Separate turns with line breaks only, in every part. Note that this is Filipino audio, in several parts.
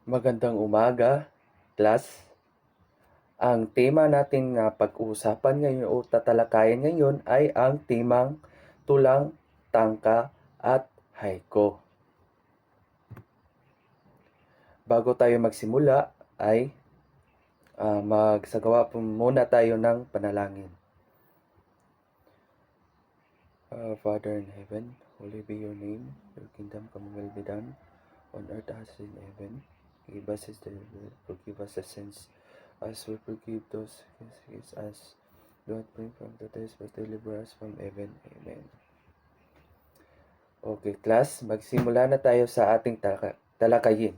Magandang umaga, class. Ang tema natin na pag-uusapan ngayon o tatalakayin ngayon ay ang temang tulang, tangka at haiku. Bago tayo magsimula ay magsagawa po muna tayo ng panalangin. Father in heaven, holy be your name. Your kingdom come will be done on earth as in heaven. Give us this day, forgive us the sins as we forgive those who against us. Don't bring from the days, but deliver us from evil. Amen. Okay, class, magsimula na tayo sa ating talakayin.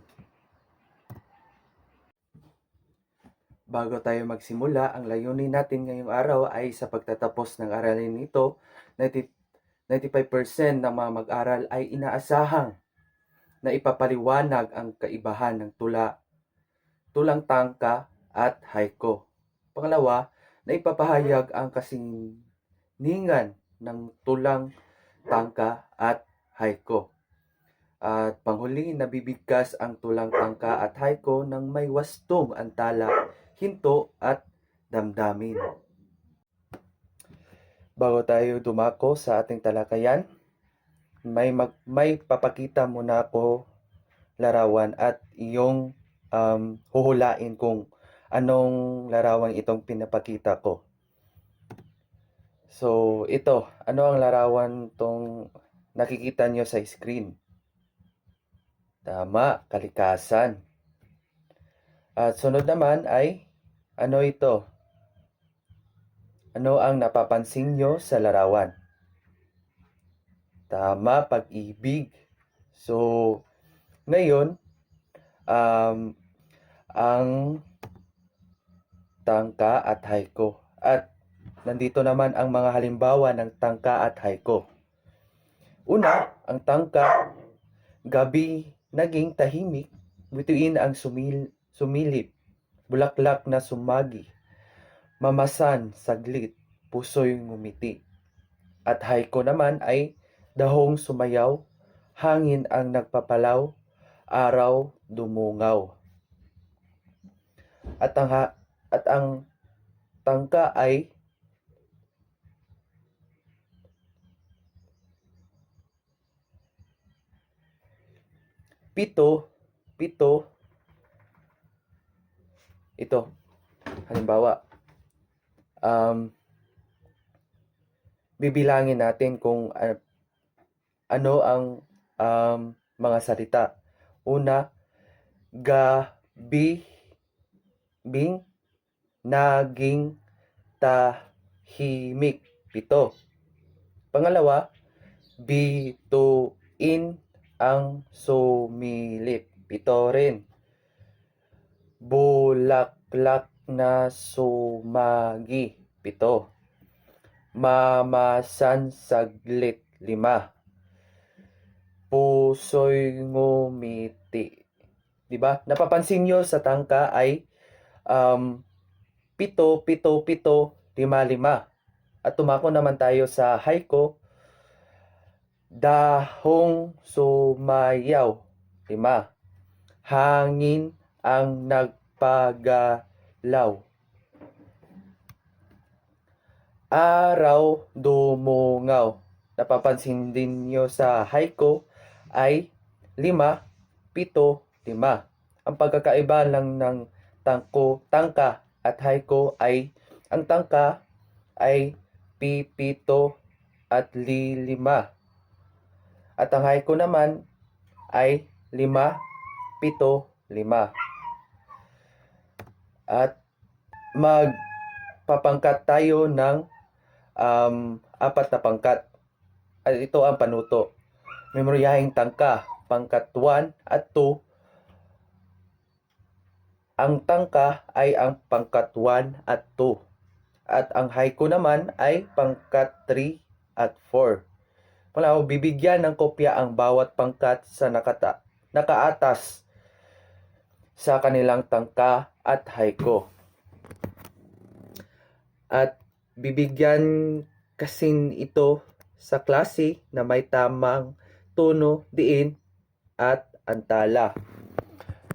Bago tayo magsimula, ang layunin natin ngayong araw ay sa pagtatapos ng aralin nito, 95% ng mga mag-aral ay inaasahang na ipapaliwanag ang kaibahan ng tulang tangka at haiku. Pangalawa, na ipapahayag ang kasiningan ng tulang tangka at haiku. At panghuli, nabibigkas ang tulang tangka at haiku ng may wastong antala, hinto at damdamin. Bago tayo dumako sa ating talakayan, may papakita muna ako larawan at iyong huhulain kung anong larawan itong pinapakita ko. So, ito, ano ang larawan tong nakikita nyo sa screen? Tama, kalikasan. At sunod naman ay, ano ito? Ano ang napapansin nyo sa larawan? Tama, pag-ibig. So, ngayon, ang tangka at haiku. At nandito naman ang mga halimbawa ng tangka at haiku. Una, ang tangka, gabi naging tahimik, bituin ang sumilip, bulaklak na sumagi, mamasan saglit, puso'y ngumiti. At haiku naman ay dahong sumayaw, hangin ang nagpapalaw, araw dumungaw. At ang tangka ay pito, ito, halimbawa, bibilangin natin kung ano ang mga salita. Una, gabi, bing, naging tahimik, 7. Pangalawa, bituin ang sumilip, 7 rin. Bulaklak na sumagi, 7. Mamasan saglit, 5. Puso'y ngumiti. Diba? Napapansin nyo sa tangka ay 7, 7, 7, 5, 5. At tumako naman tayo sa haiku, dahong sumayaw, 5. Hangin ang nagpagalaw. Araw dumungaw. Napapansin din nyo sa haiku ay 5, 7, 5. Ang pagkakaiba lang ng tangka at haiku ay ang tangka ay pipito at 5. At ang haiku naman ay 5, 7, 5. At magpapangkat tayo ng 4 na pangkat. At ito ang panuto. Memoryahing tangka, pangkat 1 at 2. Ang tangka ay ang pangkat 1 at 2. At ang haiku naman ay pangkat 3 at 4. Pangalawa, bibigyan ng kopya ang bawat pangkat sa nakaatas sa kanilang tangka at haiku. At bibigyan kasin ito sa klase na may tamang tono, diin at antala.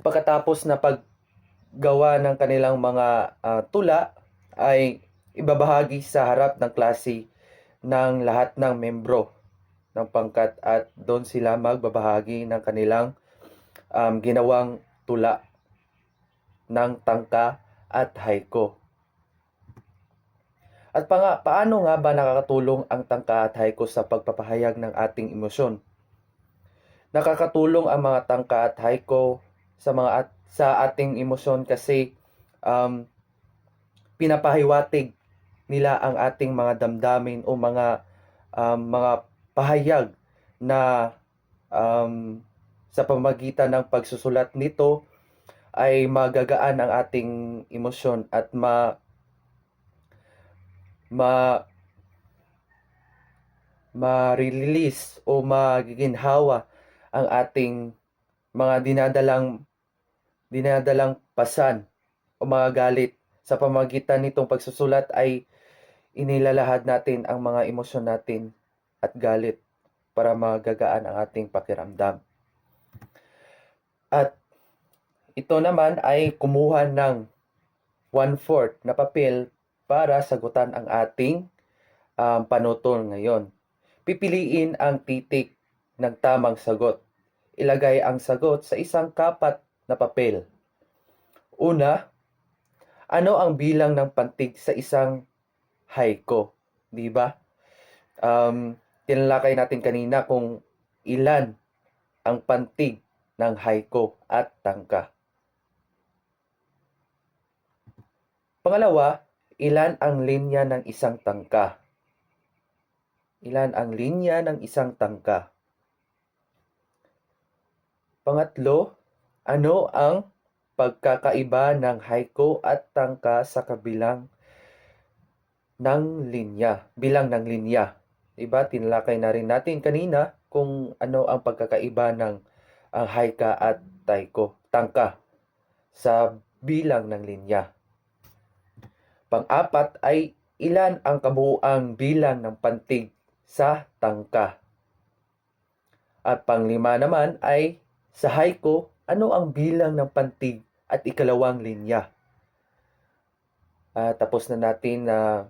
pagkatapos na paggawa ng kanilang mga tula ay ibabahagi sa harap ng klase ng lahat ng membro ng pangkat at doon sila magbabahagi ng kanilang ginawang tula ng tangka at haiku. At paano nga ba nakakatulong ang tangka at haiku sa pagpapahayag ng ating emosyon? Nakakatulong ang mga tangka at haiku sa ating emosyon kasi pinapahiwatig nila ang ating mga damdamin o mga pahayag na sa pamamagitan ng pagsusulat nito ay magagaan ang ating emosyon at ma-release o magiginhawa ang ating mga dinadalang pasan o mga galit. Sa pamamagitan nitong pagsusulat ay inilalahad natin ang mga emosyon natin at galit para magagaan ang ating pakiramdam. At ito naman ay kumuha ng 1/4 na papel para sagutan ang ating panutol ngayon. Pipiliin ang titik ng tamang sagot. Ilagay ang sagot sa isang kapat na papel. Una, ano ang bilang ng pantig sa isang haiku? Di ba? Tinalakay natin kanina kung ilan ang pantig ng haiku at tangka. Pangalawa, ilan ang linya ng isang tangka? Ilan ang linya ng isang tangka? Pangatlo, ano ang pagkakaiba ng haiku at tangka sa bilang ng linya? Diba? Tinalakay na rin natin kanina kung ano ang pagkakaiba ng haika at tangka sa bilang ng linya. Pang-apat ay ilan ang kabuuang bilang ng pantig sa tangka. At panglima naman ay sa haiku, ano ang bilang ng pantig at ikalawang linya? Tapos na natin na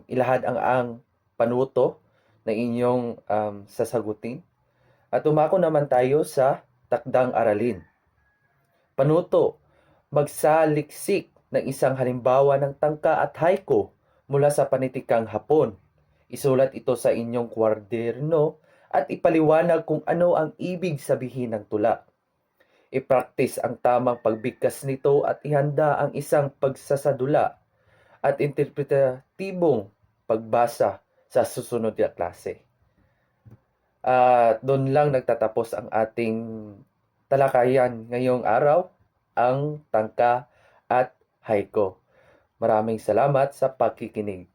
ilahad ang panuto na inyong sasagutin. At umako naman tayo sa takdang aralin. Panuto, magsaliksik ng isang halimbawa ng tangka at haiku mula sa panitikang Hapon. Isulat ito sa inyong kwaderno at ipaliwanag kung ano ang ibig sabihin ng tula. I-practice ang tamang pagbigkas nito at ihanda ang isang pagsasadula at interpretatibong pagbasa sa susunod na klase. Doon lang nagtatapos ang ating talakayan ngayong araw, ang tangka at haiku. Maraming salamat sa pakikinig.